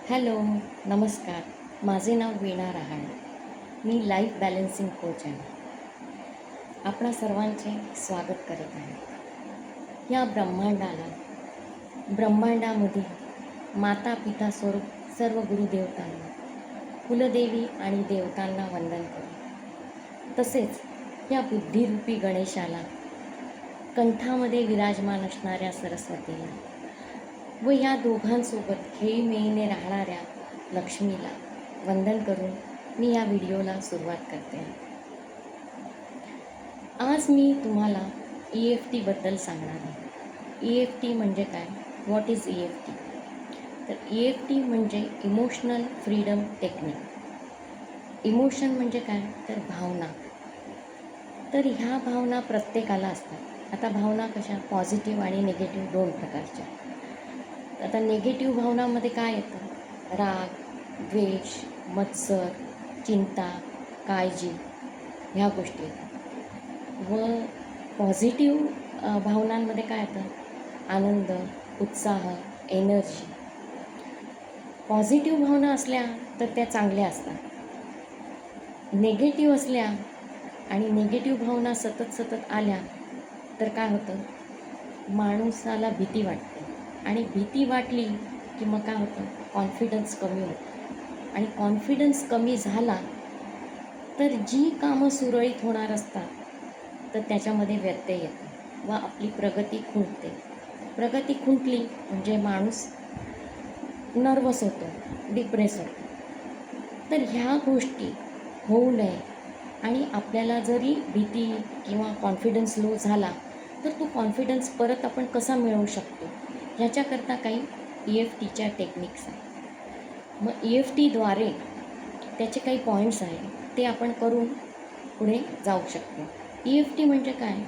Hello, नमस्कार. माझे नाव वीणा रहाणे. मी life balancing coach आहे. आपणा सर्वांचे स्वागत करत आहे. या ब्रह्मांडामध्ये माता पिता स्वरूप सर्व गुरुदेवतांना, कुलदेवी आणि देवतांना वंदन करू. तसेच या बुद्धिरूपी गणेशाला, कंठामध्ये विराजमान असणाऱ्या सरस्वतीला व या दोघांसोबत खेळीमेळीने राहणाऱ्या लक्ष्मीला वंदन करून मी या व्हिडिओला सुरुवात करते. आज मी तुम्हाला EFTबद्दल सांगणार आहे. EFT म्हणजे काय? What is EFT? तर EFT म्हणजे इमोशनल फ्रीडम टेक्निक. इमोशन म्हणजे काय? तर भावना. तर ह्या भावना प्रत्येकाला असतात. आता भावना कशा? पॉझिटिव्ह आणि निगेटिव्ह दोन प्रकारच्या. आता निगेटिव्ह भावनामध्ये काय येतं? राग, द्वेष, मत्सर, चिंता, काळजी ह्या गोष्टी येतात. व पॉझिटिव्ह भावनांमध्ये काय येतं? आनंद, उत्साह, एनर्जी. पॉझिटिव्ह भावना असल्या तर त्या चांगल्या असतात. निगेटिव्ह असल्या आणि निगेटिव्ह भावना सतत आल्या तर काय होतं? माणसाला भीती वाटते. आणि भीती वाटली की मग काय होतं? कॉन्फिडन्स कमी होतो. आणि कॉन्फिडन्स कमी झाला तर जी कामं सुरळीत होणार असतात तर त्याच्यामध्ये व्यत्यय येतो व आपली प्रगती खुंटते. प्रगती खुंटली म्हणजे माणूस नर्वस होतो, डिप्रेस होतो. तर ह्या गोष्टी होऊ नये आणि आपल्याला जरी भीती किंवा कॉन्फिडन्स लो झाला तर तो कॉन्फिडन्स परत आपण कसा मिळवू शकतो ह्याच्याकरता काही EFTच्या टेक्निक्स आहेत. मग EFTद्वारे त्याचे काही पॉईंट्स आहेत ते आपण करून पुढे जाऊ शकतो. EFT म्हणजे काय?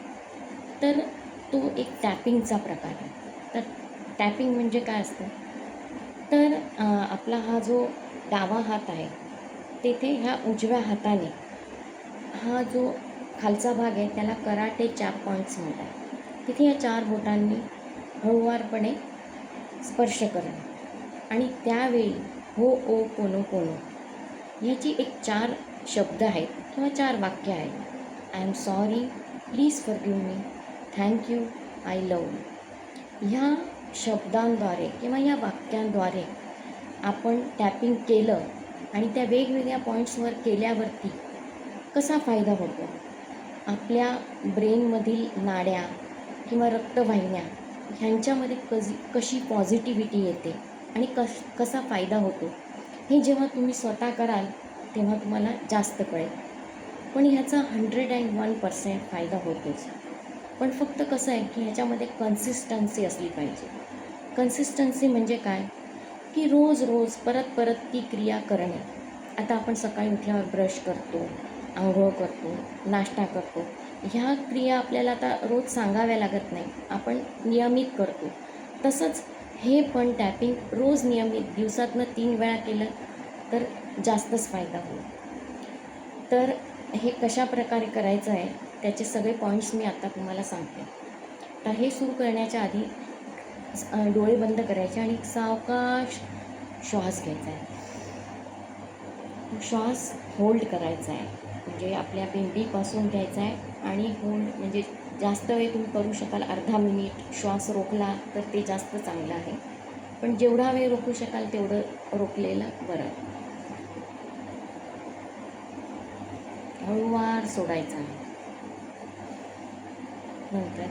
तर तो एक टॅपिंगचा प्रकार आहे. तर टॅपिंग म्हणजे काय असतं? तर आपला हा जो डावा हात आहे तेथे ह्या उजव्या हाताने हा जो खालचा भाग आहे त्याला कराटे चॅप पॉईंट्स म्हणतात. तिथे या 4 बोटांनी हळूवारपणे स्पर्श करणं आणि त्यावेळी हो ओ पोनो पोनो ह्याची एक 4 शब्द आहेत किंवा 4 वाक्य आहेत. I am sorry, please forgive me, thank you, I love you. ह्या शब्दांद्वारे किंवा या वाक्यांद्वारे आपण टॅपिंग केलं आणि त्या वेगवेगळ्या पॉईंट्सवर केल्यावरती कसा फायदा होतो? आपल्या ब्रेनमधील नाड्या किंवा रक्तवाहिन्या ह्यांच्यामध्ये कशी पॉझिटिव्हिटी येते आणि कसा फायदा होतो हे जेव्हा तुम्ही स्वतः कराल तेव्हा तुम्हाला जास्त कळेल. पण ह्याचा 101% फायदा होतोच. पण फक्त कसं आहे की ह्याच्यामध्ये कन्सिस्टन्सी असली पाहिजे. कन्सिस्टन्सी म्हणजे काय? की रोज परत ती क्रिया करणे. आता आपण सकाळी उठल्यावर ब्रश करतो, आंघोळ करतो, नाश्ता करतो. ह्या क्रिया आपल्याला आता रोज सांगाव्या लागत नाही, आपण नियमित करतो. तसंच हे पण टॅपिंग रोज नियमित दिवसातनं 3 वेळा केलं तर जास्तच फायदा होईल. तर हे कशा प्रकारे करायचं आहे त्याचे सगळे पॉईंट्स मी आता तुम्हाला सांगते. तर हे सुरू करण्याच्या आधी डोळे बंद करायचे आणि सावकाश श्वास घ्यायचा आहे. श्वास होल्ड करायचा आहे म्हणजे आपल्या बेंबीपासून घ्यायचा आहे आणि होल्ड म्हणजे जास्त वेळ तुम्ही करू शकाल. अर्धा मिनिट श्वास रोखला तर ते जास्त चांगलं आहे. पण जेवढा वेळ रोखू शकाल तेवढं रोखलेलं बरं. हळूवार सोडायचा आहे. नंतर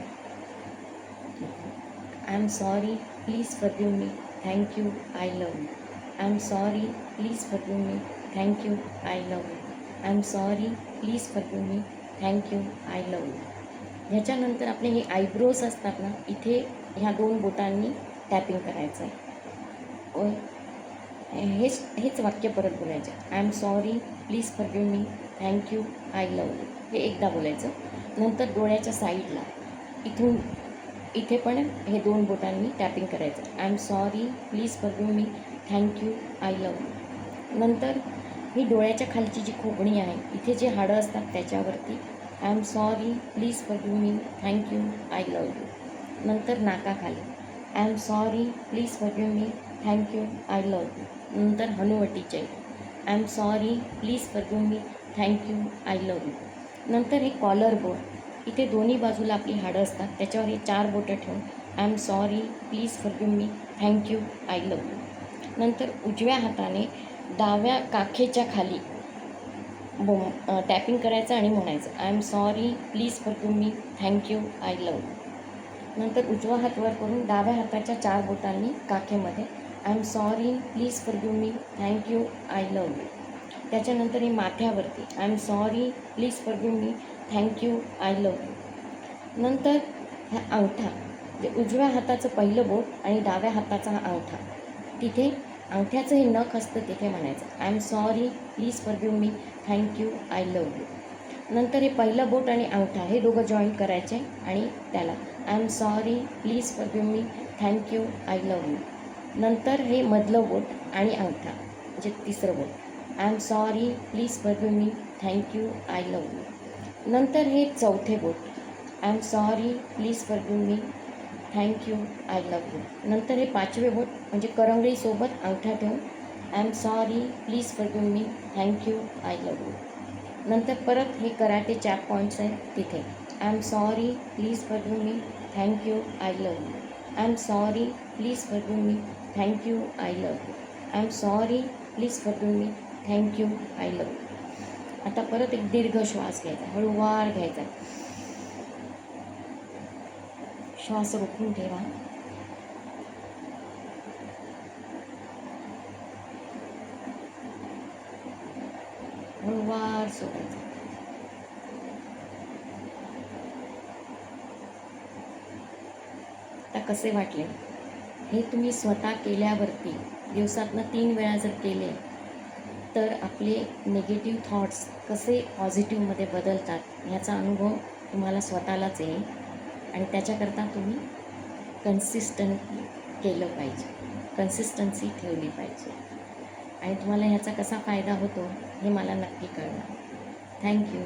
I am sorry, please forgive me, thank you, I love you. I am sorry, please forgive me, thank you, I love you. I am sorry, please forgive me, thank you, I love you. ह्याच्यानंतर आपले हे आयब्रोज असतात ना, इथे ह्या 2 बोटांनी tapping करायचं आहे. हेच वाक्य परत बोलायचं. I am sorry, please forgive me, thank you, I love you. हे एकदा बोलायचं. नंतर डोळ्याच्या साईडला इथे पण हे 2 बोटांनी टॅपिंग करायचं. I am sorry, please forgive me, thank you, I love you. नंतर ही डोळ्याच्या खालची जी खोबणी आहे इथे जे हाडं असतात त्याच्यावरती I am sorry, please forgive me, thank you, I love you. नंतर नाकाखाली I am sorry, please forgive me, thank you, I love you. नंतर हनुवटीचे I am sorry please forgive me, thank you, I love you. नंतर हे कॉलर बोट, इथे दोन्ही बाजूला आपली हाडं असतात, त्याच्यावर हे 4 बोटं ठेवून I am sorry please forgive me, thank you, I love you. नंतर उजव्या हाताने डाव्या काखेच्या खाली टॅपिंग करायचं आणि म्हणायचं I am sorry please forgive me, thank you, I love you. नंतर उजवा हात वर करून डाव्या हाताच्या 4 बोटांनी काखेमध्ये I am sorry please forgive me, thank you, I love you. त्याच्यानंतर हे माथ्यावरती I am sorry please forgive me, thank you, I love you. नंतर हा अंगठा, जे उजव्या हाताचं पहिलं बोट आणि डाव्या हाताचा हा अंगठा, तिथे अंगठ्याचं हे नख असतं तिथे म्हणायचं I am sorry please forgive me, thank you, I love you. नंतर हे पहिलं बोट आणि अंगठा हे दोघं जॉईंट करायचे आणि त्याला I am sorry please forgive me, thank you, I love you. नंतर हे मधलं बोट आणि अंगठा म्हणजे तिसरं बोट I am sorry please forgive me, thank you, I love you. नंतर हे चौथे बोट I am sorry please forgive me, thank you, I love you. नंतर हे 5वे बोट म्हणजे करंगळीसोबत अंगठा ठेवून I am sorry please forgive me, thank you, I love you. नंतर परत हे कराटे चॅप पॉईंट्स आहेत तिथे I am sorry please forgive me, thank you, I love you. I am sorry please forgive me, thank you, I love you. I am sorry please forgive me, thank you, I love you. आता परत एक दीर्घ श्वास घ्यायचा, हळूवार घ्यायचा, श्वास रोखून ठेवा. हळूवार सोडायचा. आता कसे वाटले हे तुम्ही स्वतः केल्यावरती दिवसातनं 3 वेळा जर केले तर आपले निगेटिव्ह थॉट्स कसे पॉझिटिव्हमध्ये बदलतात ह्याचा अनुभव तुम्हाला स्वतःलाच येईल आणि त्याच्याकरता तुम्ही कन्सिस्टंट केलं पाहिजे, कन्सिस्टन्सी ठेवली पाहिजे आणि तुम्हाला ह्याचा कसा फायदा होतो हे मला नक्की कळवा. थँक्यू.